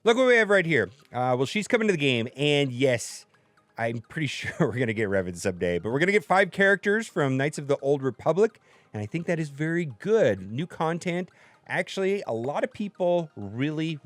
Look what we have right here. Well, she's coming to the game, and yes, I'm pretty sure we're going to get Revan someday, but we're going to get 5 characters from Knights of the Old Republic, and I think that is very good. New content. Actually, a lot of people really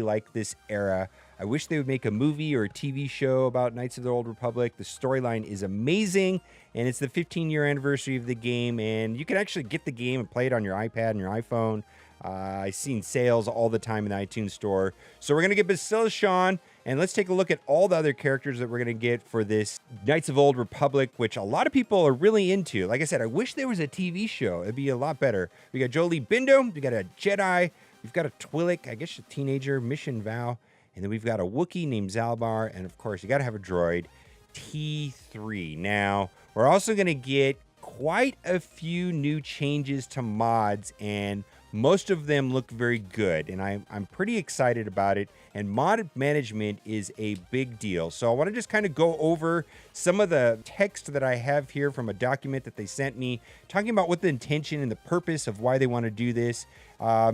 like this era. I wish they would make a movie or a TV show about Knights of the Old Republic. The storyline is amazing, and it's the 15-year anniversary of the game, and you can actually get the game and play it on your iPad and your iPhone. I've seen sales all the time in the iTunes store. So we're going to get Bastila Shan, and let's take a look at all the other characters that we're going to get for this Knights of Old Republic, which a lot of people are really into. Like I said, I wish there was a TV show. It'd be a lot better. We got Jolee Bindo, we got a Jedi, we've got a Twi'lek, I guess a teenager, Mission Vow, and then we've got a Wookiee named Zaalbar, and of course, you got to have a droid, T3. Now, we're also going to get quite a few new changes to mods, and most of them look very good, and I'm pretty excited about it, and mod management is a big deal. So I want to just kind of go over some of the text that I have here from a document that they sent me, talking about what the intention and the purpose of why they want to do this.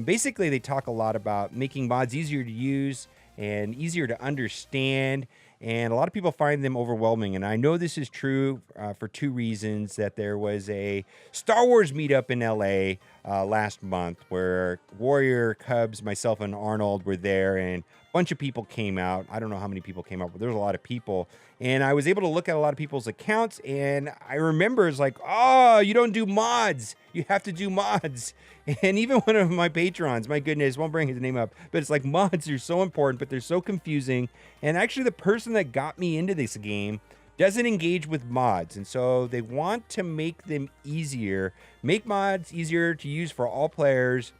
Basically, they talk a lot about making mods easier to use and easier to understand, and a lot of people find them overwhelming. And I know this is true for 2 reasons. That there was a Star Wars meetup in LA last month where Warrior, Cubs, myself, and Arnold were there, and a bunch of people came out. I don't know how many people came out, but there was a lot of people. And I was able to look at a lot of people's accounts, and I remember it's like, oh, you don't do mods. You have to do mods. And even one of my patrons, my goodness, won't bring his name up, but it's like mods are so important, but they're so confusing. And actually the person that got me into this game doesn't engage with mods. And so they want to make them easier, make mods easier to use for all players,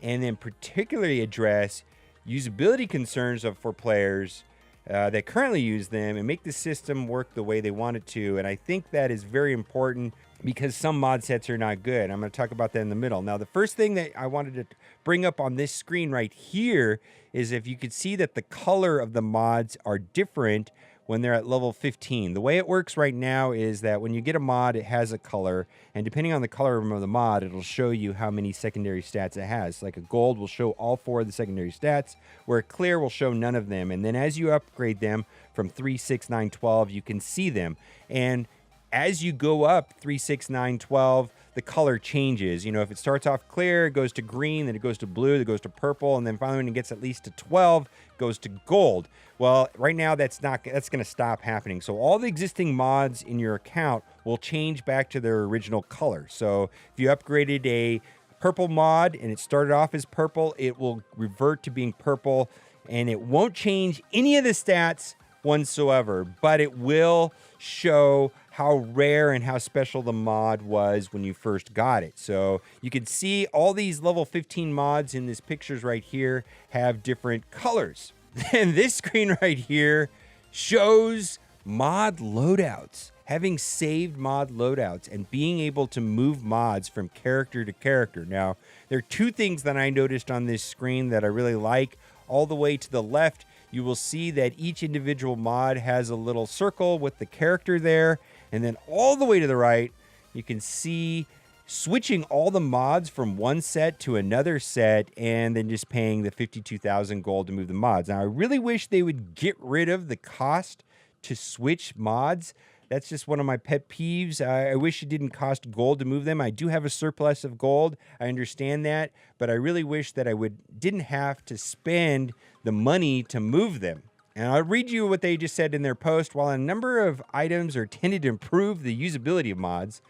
and then particularly address usability concerns for players that currently use them, and make the system work the way they want it to. And I think that is very important because some mod sets are not good. I'm going to talk about that in the middle. Now, the first thing that I wanted to bring up on this screen right here is if you could see that the color of the mods are different when they're at level 15. The way it works right now is that when you get a mod, it has a color, and depending on the color of the mod, it'll show you how many secondary stats it has. Like a gold will show all 4 of the secondary stats, where a clear will show none of them. And then as you upgrade them from 3, 6, 9, 12, you can see them. And as you go up 3, 6, 9, 12, the color changes. You know, if it starts off clear, it goes to green, then it goes to blue, then it goes to purple, and then finally when it gets at least to 12, it goes to gold. Well, right now that's going to stop happening. So all the existing mods in your account will change back to their original color. So if you upgraded a purple mod and it started off as purple, it will revert to being purple, and it won't change any of the stats whatsoever, but it will show how rare and how special the mod was when you first got it. So you can see all these level 15 mods in these pictures right here have different colors. And this screen right here shows mod loadouts, having saved mod loadouts and being able to move mods from character to character. Now, there are 2 things that I noticed on this screen that I really like. All the way to the left, you will see that each individual mod has a little circle with the character there. And then all the way to the right, you can see switching all the mods from one set to another set, and then just paying the 52,000 gold to move the mods. Now, I really wish they would get rid of the cost to switch mods. That's just one of my pet peeves. I wish it didn't cost gold to move them. I do have a surplus of gold. I understand that, but I really wish that I didn't have to spend the money to move them. And I'll read you what they just said in their post. While a number of items are intended to improve the usability of mods,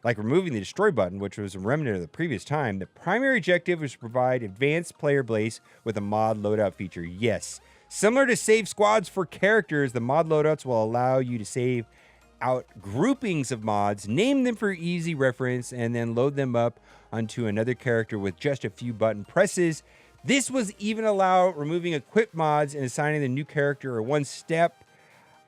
like removing the destroy button, which was a remnant of the previous time, the primary objective was to provide advanced player base with a mod loadout feature. Yes, similar to save squads for characters, the mod loadouts will allow you to save out groupings of mods, name them for easy reference, and then load them up onto another character with just a few button presses. This was even allow removing equipped mods and assigning the new character a 1 step.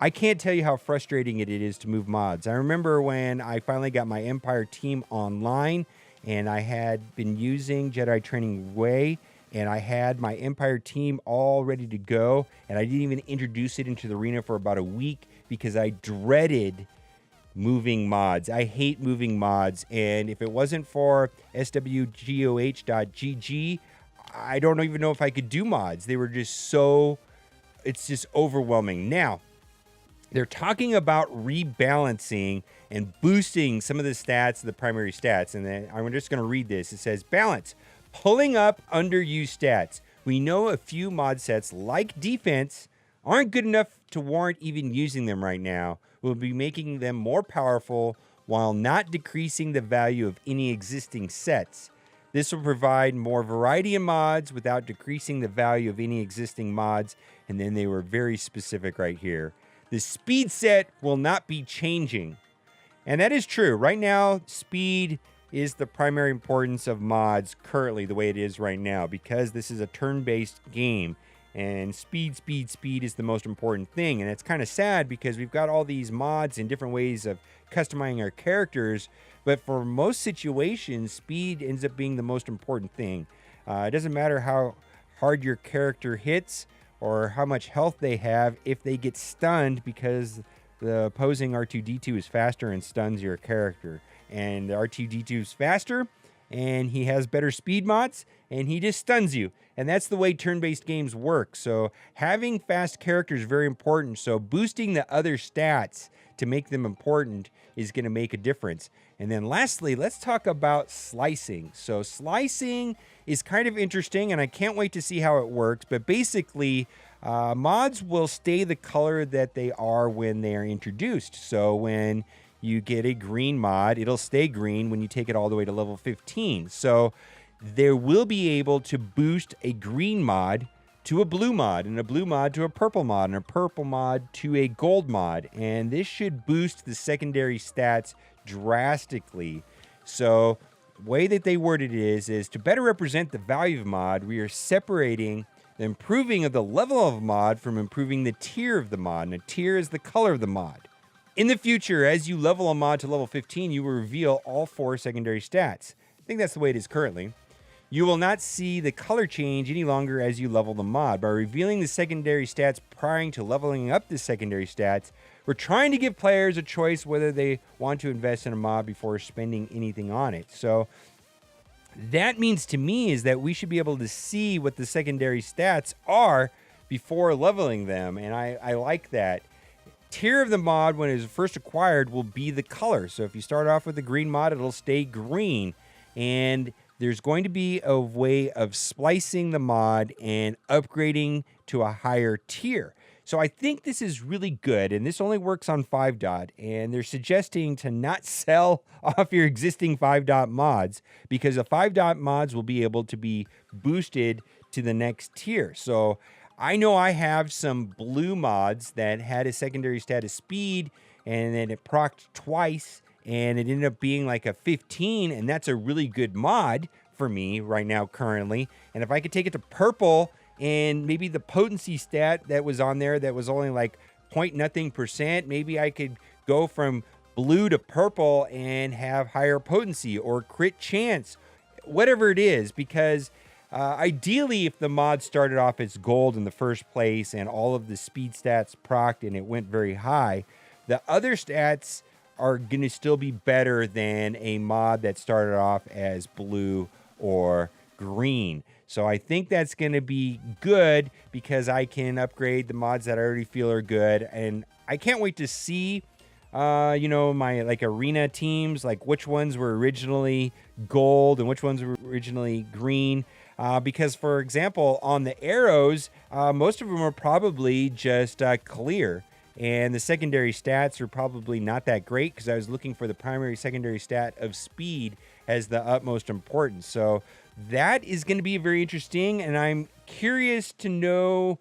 I can't tell you how frustrating it is to move mods. I remember when I finally got my Empire team online, and I had been using Jedi Training Way, and I had my Empire team all ready to go, and I didn't even introduce it into the arena for about a week because I dreaded moving mods. I hate moving mods, and if it wasn't for SWGOH.gg, I don't even know if I could do mods. They were just so it's just overwhelming. Now, they're talking about rebalancing and boosting some of the stats, the primary stats. And then I'm just going to read this. It says, balance, pulling up underused stats. We know a few mod sets like defense aren't good enough to warrant even using them right now. We'll be making them more powerful while not decreasing the value of any existing sets. This will provide more variety in mods without decreasing the value of any existing mods. And then they were very specific right here. The speed set will not be changing. And that is true. Right now, speed is the primary importance of mods currently the way it is right now, because this is a turn-based game. And speed is the most important thing. And it's kind of sad because we've got all these mods and different ways of customizing our characters. But for most situations, speed ends up being the most important thing. It doesn't matter how hard your character hits or how much health they have if they get stunned, because the opposing R2-D2 is faster and stuns your character. And the R2-D2 is faster, and he has better speed mods, and he just stuns you. And that's the way turn-based games work. So having fast characters is very important. So boosting the other stats to make them important is going to make a difference. And then lastly, let's talk about slicing. So slicing is kind of interesting, and I can't wait to see how it works. But basically, mods will stay the color that they are when they are introduced. So when you get a green mod, it'll stay green when you take it all the way to level 15. So there will be able to boost a green mod to a blue mod, and a blue mod to a purple mod, and a purple mod to a gold mod. And this should boost the secondary stats drastically. So the way that they worded it is to better represent the value of mod, we are separating the improving of the level of mod from improving the tier of the mod. And a tier is the color of the mod. In the future, as you level a mod to level 15, you will reveal all 4 secondary stats. I think that's the way it is currently. You will not see the color change any longer as you level the mod. By revealing the secondary stats prior to leveling up the secondary stats, we're trying to give players a choice whether they want to invest in a mod before spending anything on it. So that means to me is that we should be able to see what the secondary stats are before leveling them. And I like that. Tier of the mod when it is first acquired will be the color. So if you start off with a green mod, it'll stay green. And there's going to be a way of splicing the mod and upgrading to a higher tier. So I think this is really good, and this only works on 5-dot, and they're suggesting to not sell off your existing 5-dot mods, because the 5-dot mods will be able to be boosted to the next tier. So I know I have some blue mods that had a secondary stat of speed, and then it procced twice, and it ended up being like a 15, and that's a really good mod for me right now currently. And if I could take it to purple, and maybe the potency stat that was on there that was only like 0.nothing%, maybe I could go from blue to purple and have higher potency or crit chance, whatever it is, because ideally if the mod started off as gold in the first place and all of the speed stats procced and it went very high, the other stats are going to still be better than a mod that started off as blue or green. So I think that's going to be good because I can upgrade the mods that I already feel are good. And I can't wait to see, my like arena teams, like which ones were originally gold and which ones were originally green. Because, for example, on the arrows, most of them are probably just clear. And the secondary stats are probably not that great because I was looking for the primary secondary stat of speed as the utmost importance. So that is going to be very interesting, and I'm curious to know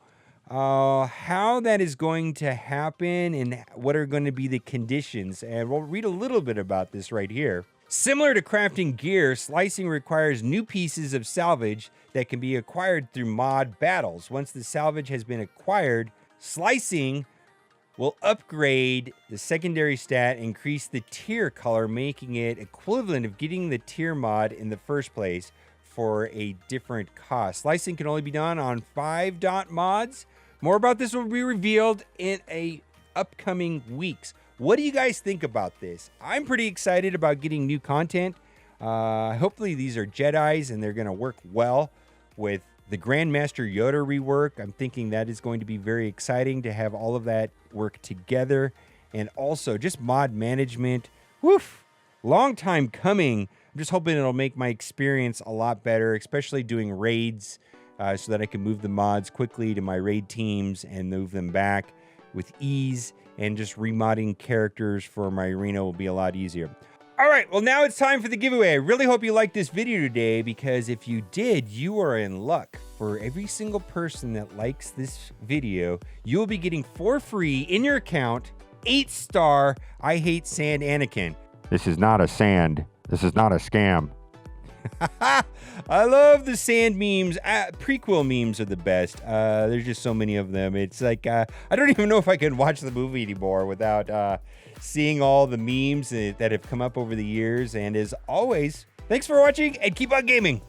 how that is going to happen and what are going to be the conditions. And we'll read a little bit about this right here. Similar to crafting gear, slicing requires new pieces of salvage that can be acquired through mod battles. Once the salvage has been acquired, slicing will upgrade the secondary stat, increase the tier color, making it equivalent of getting the tier mod in the first place for a different cost. Slicing can only be done on 5-dot mods. More about this will be revealed in upcoming weeks. What do you guys think about this? I'm pretty excited about getting new content. Hopefully these are Jedis and they're going to work well with The Grandmaster Yoda rework, I'm thinking that is going to be very exciting to have all of that work together. And also just mod management. Woof! Long time coming. I'm just hoping it'll make my experience a lot better, especially doing raids, so that I can move the mods quickly to my raid teams and move them back with ease. And just remodding characters for my arena will be a lot easier. All right, well, now it's time for the giveaway. I really hope you liked this video today, because if you did, you are in luck. For every single person that likes this video, you'll be getting for free in your account 8-star I Hate Sand Anakin. This is not a sand. This is not a scam. I love the sand memes. Prequel memes are the best. There's just so many of them. It's like, I don't even know if I can watch the movie anymore without seeing all the memes that have come up over the years. And as always, thanks for watching and keep on gaming.